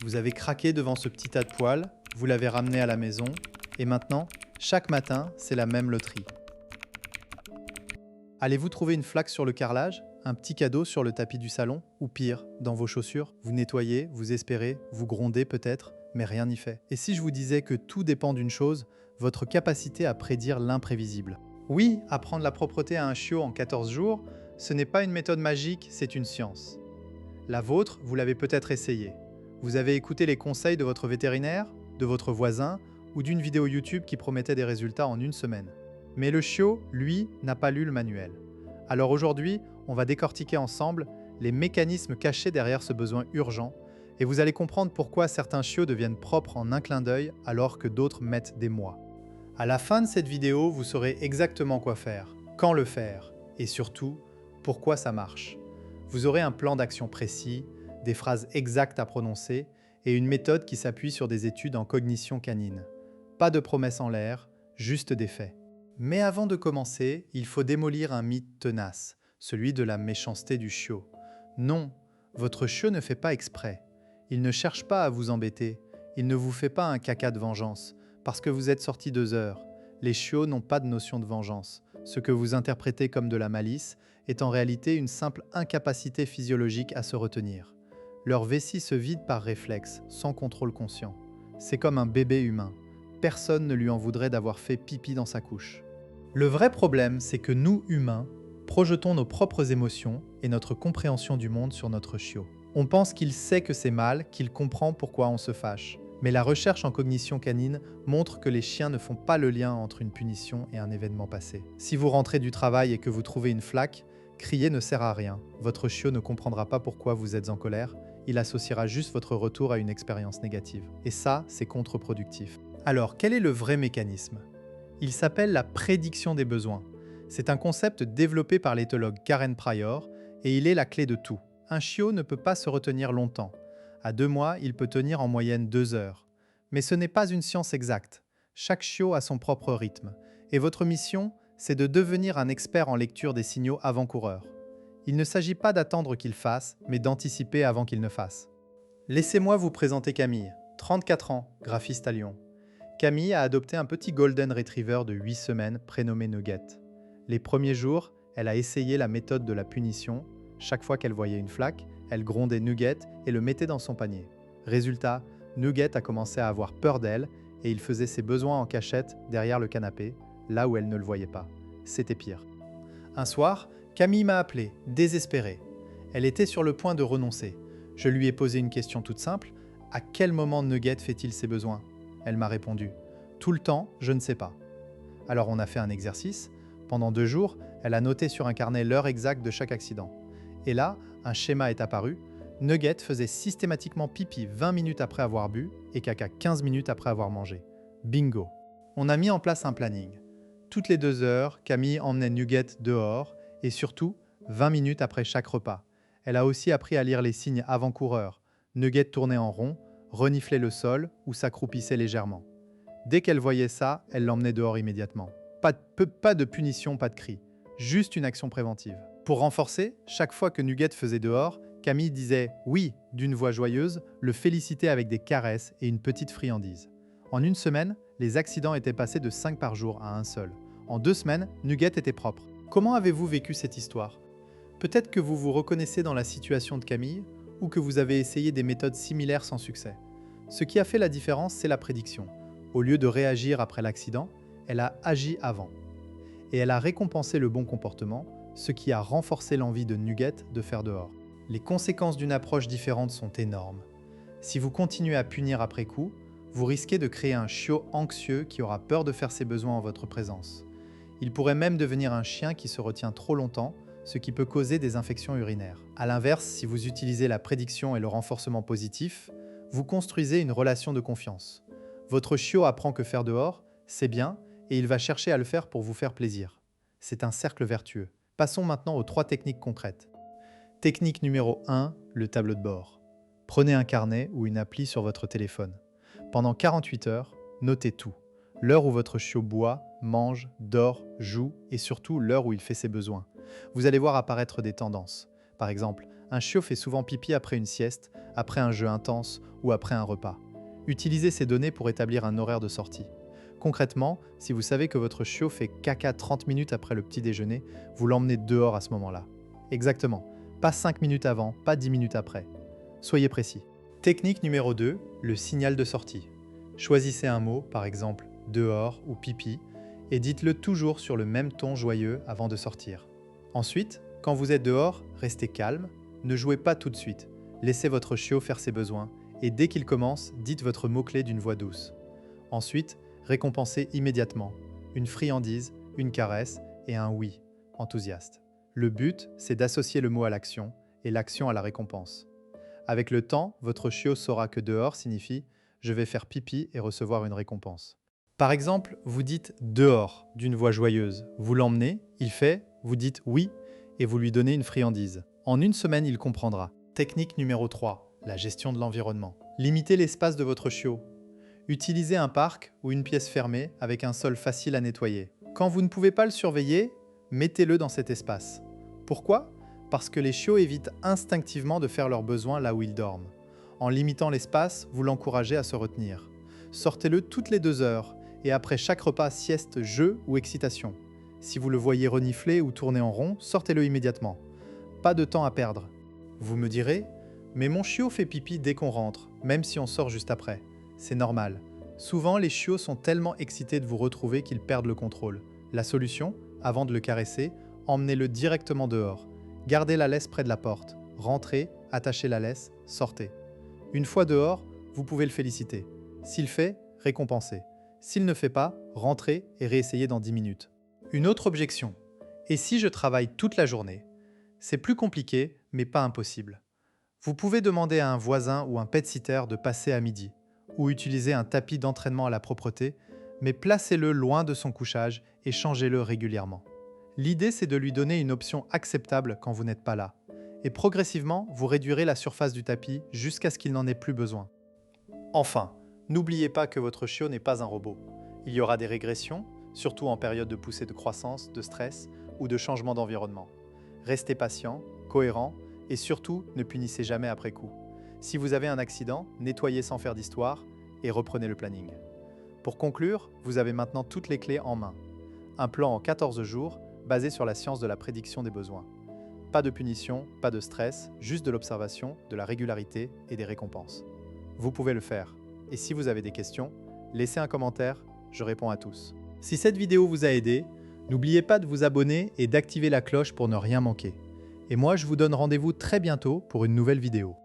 Vous avez craqué devant ce petit tas de poils, vous l'avez ramené à la maison, et maintenant, chaque matin, c'est la même loterie. Allez-vous trouver une flaque sur le carrelage, un petit cadeau sur le tapis du salon, ou pire, dans vos chaussures? Vous nettoyez, vous espérez, vous grondez peut-être, mais rien n'y fait. Et si je vous disais que tout dépend d'une chose, votre capacité à prédire l'imprévisible? Oui, apprendre la propreté à un chiot en 14 jours, ce n'est pas une méthode magique, c'est une science. La vôtre, vous l'avez peut-être essayée. Vous avez écouté les conseils de votre vétérinaire, de votre voisin ou d'une vidéo YouTube qui promettait des résultats en une semaine. Mais le chiot, lui, n'a pas lu le manuel. Alors aujourd'hui, on va décortiquer ensemble les mécanismes cachés derrière ce besoin urgent et vous allez comprendre pourquoi certains chiots deviennent propres en un clin d'œil alors que d'autres mettent des mois. À la fin de cette vidéo, vous saurez exactement quoi faire, quand le faire et surtout, pourquoi ça marche. Vous aurez un plan d'action précis, des phrases exactes à prononcer et une méthode qui s'appuie sur des études en cognition canine. Pas de promesses en l'air, juste des faits. Mais avant de commencer, il faut démolir un mythe tenace, celui de la méchanceté du chiot. Non, votre chiot ne fait pas exprès. Il ne cherche pas à vous embêter. Il ne vous fait pas un caca de vengeance, parce que vous êtes sorti 2 heures. Les chiots n'ont pas de notion de vengeance. Ce que vous interprétez comme de la malice est en réalité une simple incapacité physiologique à se retenir. Leur vessie se vide par réflexe, sans contrôle conscient. C'est comme un bébé humain. Personne ne lui en voudrait d'avoir fait pipi dans sa couche. Le vrai problème, c'est que nous, humains, projetons nos propres émotions et notre compréhension du monde sur notre chiot. On pense qu'il sait que c'est mal, qu'il comprend pourquoi on se fâche. Mais la recherche en cognition canine montre que les chiens ne font pas le lien entre une punition et un événement passé. Si vous rentrez du travail et que vous trouvez une flaque, crier ne sert à rien. Votre chiot ne comprendra pas pourquoi vous êtes en colère, il associera juste votre retour à une expérience négative. Et ça, c'est contre-productif. Alors, quel est le vrai mécanisme? Il s'appelle la prédiction des besoins. C'est un concept développé par l'éthologue Karen Pryor et il est la clé de tout. Un chiot ne peut pas se retenir longtemps. À 2 mois, il peut tenir en moyenne 2 heures. Mais ce n'est pas une science exacte. Chaque chiot a son propre rythme. Et votre mission, c'est de devenir un expert en lecture des signaux avant-coureurs. Il ne s'agit pas d'attendre qu'il fasse, mais d'anticiper avant qu'il ne fasse. Laissez-moi vous présenter Camille, 34 ans, graphiste à Lyon. Camille a adopté un petit Golden Retriever de 8 semaines prénommé Nugget. Les premiers jours, elle a essayé la méthode de la punition. Chaque fois qu'elle voyait une flaque, elle grondait Nugget et le mettait dans son panier. Résultat, Nugget a commencé à avoir peur d'elle et il faisait ses besoins en cachette derrière le canapé, là où elle ne le voyait pas. C'était pire. Un soir, Camille m'a appelé, désespérée. Elle était sur le point de renoncer. Je lui ai posé une question toute simple. À quel moment Nugget fait-il ses besoins? Elle m'a répondu. Tout le temps, je ne sais pas. Alors on a fait un exercice. Pendant 2 jours, elle a noté sur un carnet l'heure exacte de chaque accident. Et là, un schéma est apparu. Nugget faisait systématiquement pipi 20 minutes après avoir bu et caca 15 minutes après avoir mangé. Bingo! On a mis en place un planning. Toutes les 2 heures, Camille emmenait Nugget dehors et surtout 20 minutes après chaque repas. Elle a aussi appris à lire les signes avant-coureurs. Nugget tournait en rond, reniflait le sol ou s'accroupissait légèrement. Dès qu'elle voyait ça, elle l'emmenait dehors immédiatement. Pas de punition, pas de cri. Juste une action préventive. Pour renforcer, chaque fois que Nugget faisait dehors, Camille disait « oui » d'une voix joyeuse, le félicitait avec des caresses et une petite friandise. En 1 semaine, les accidents étaient passés de 5 par jour à 1 seul. En 2 semaines, Nugget était propre. Comment avez-vous vécu cette histoire? Peut-être que vous vous reconnaissez dans la situation de Camille ou que vous avez essayé des méthodes similaires sans succès. Ce qui a fait la différence, c'est la prédiction. Au lieu de réagir après l'accident, elle a agi avant. Et elle a récompensé le bon comportement, ce qui a renforcé l'envie de Nugget de faire dehors. Les conséquences d'une approche différente sont énormes. Si vous continuez à punir après coup, vous risquez de créer un chiot anxieux qui aura peur de faire ses besoins en votre présence. Il pourrait même devenir un chien qui se retient trop longtemps, ce qui peut causer des infections urinaires. A l'inverse, si vous utilisez la prédiction et le renforcement positif, vous construisez une relation de confiance. Votre chiot apprend que faire dehors, c'est bien, et il va chercher à le faire pour vous faire plaisir. C'est un cercle vertueux. Passons maintenant aux 3 techniques concrètes. Technique numéro 1, le tableau de bord. Prenez un carnet ou une appli sur votre téléphone. Pendant 48 heures, notez tout. L'heure où votre chiot boit, mange, dort, joue et surtout l'heure où il fait ses besoins. Vous allez voir apparaître des tendances. Par exemple, Un chiot fait souvent pipi après une sieste, après un jeu intense ou après un repas. Utilisez ces données pour établir un horaire de sortie. Concrètement, si vous savez que votre chiot fait caca 30 minutes après le petit déjeuner, vous l'emmenez dehors à ce moment-là. Exactement. Pas 5 minutes avant, pas 10 minutes après. Soyez précis. Technique numéro 2, le signal de sortie. Choisissez un mot, par exemple dehors ou pipi, et dites-le toujours sur le même ton joyeux avant de sortir. Ensuite, quand vous êtes dehors, restez calme, ne jouez pas tout de suite. Laissez votre chiot faire ses besoins, et dès qu'il commence, dites votre mot-clé d'une voix douce. Ensuite, récompensez immédiatement. Une friandise, une caresse et un oui, enthousiaste. Le but, c'est d'associer le mot à l'action, et l'action à la récompense. Avec le temps, votre chiot saura que dehors signifie « je vais faire pipi et recevoir une récompense ». Par exemple, vous dites « dehors » d'une voix joyeuse. Vous l'emmenez, il fait, vous dites « oui » et vous lui donnez une friandise. En une semaine, il comprendra. Technique numéro 3, la gestion de l'environnement. Limitez l'espace de votre chiot. Utilisez un parc ou une pièce fermée avec un sol facile à nettoyer. Quand vous ne pouvez pas le surveiller, mettez-le dans cet espace. Pourquoi ? Parce que les chiots évitent instinctivement de faire leurs besoins là où ils dorment. En limitant l'espace, vous l'encouragez à se retenir. Sortez-le toutes les 2 heures et après chaque repas, sieste, jeu ou excitation. Si vous le voyez renifler ou tourner en rond, sortez-le immédiatement. Pas de temps à perdre. Vous me direz, mais mon chiot fait pipi dès qu'on rentre, même si on sort juste après. C'est normal. Souvent, les chiots sont tellement excités de vous retrouver qu'ils perdent le contrôle. La solution, avant de le caresser, emmenez-le directement dehors. Gardez la laisse près de la porte. Rentrez, attachez la laisse, sortez. Une fois dehors, vous pouvez le féliciter. S'il fait, récompensez. S'il ne fait pas, rentrez et réessayez dans 10 minutes. Une autre objection. Et si je travaille toute la journée ? C'est plus compliqué, mais pas impossible. Vous pouvez demander à un voisin ou un pet-sitter de passer à midi, ou utiliser un tapis d'entraînement à la propreté, mais placez-le loin de son couchage et changez-le régulièrement. L'idée, c'est de lui donner une option acceptable quand vous n'êtes pas là. Et progressivement, vous réduirez la surface du tapis jusqu'à ce qu'il n'en ait plus besoin. Enfin, n'oubliez pas que votre chiot n'est pas un robot. Il y aura des régressions, surtout en période de poussée de croissance, de stress ou de changement d'environnement. Restez patient, cohérent et surtout, ne punissez jamais après coup. Si vous avez un accident, nettoyez sans faire d'histoire et reprenez le planning. Pour conclure, vous avez maintenant toutes les clés en main. Un plan en 14 jours, basé sur la science de la prédiction des besoins. Pas de punition, pas de stress, juste de l'observation, de la régularité et des récompenses. Vous pouvez le faire. Et si vous avez des questions, laissez un commentaire, je réponds à tous. Si cette vidéo vous a aidé, n'oubliez pas de vous abonner et d'activer la cloche pour ne rien manquer. Et moi, je vous donne rendez-vous très bientôt pour une nouvelle vidéo.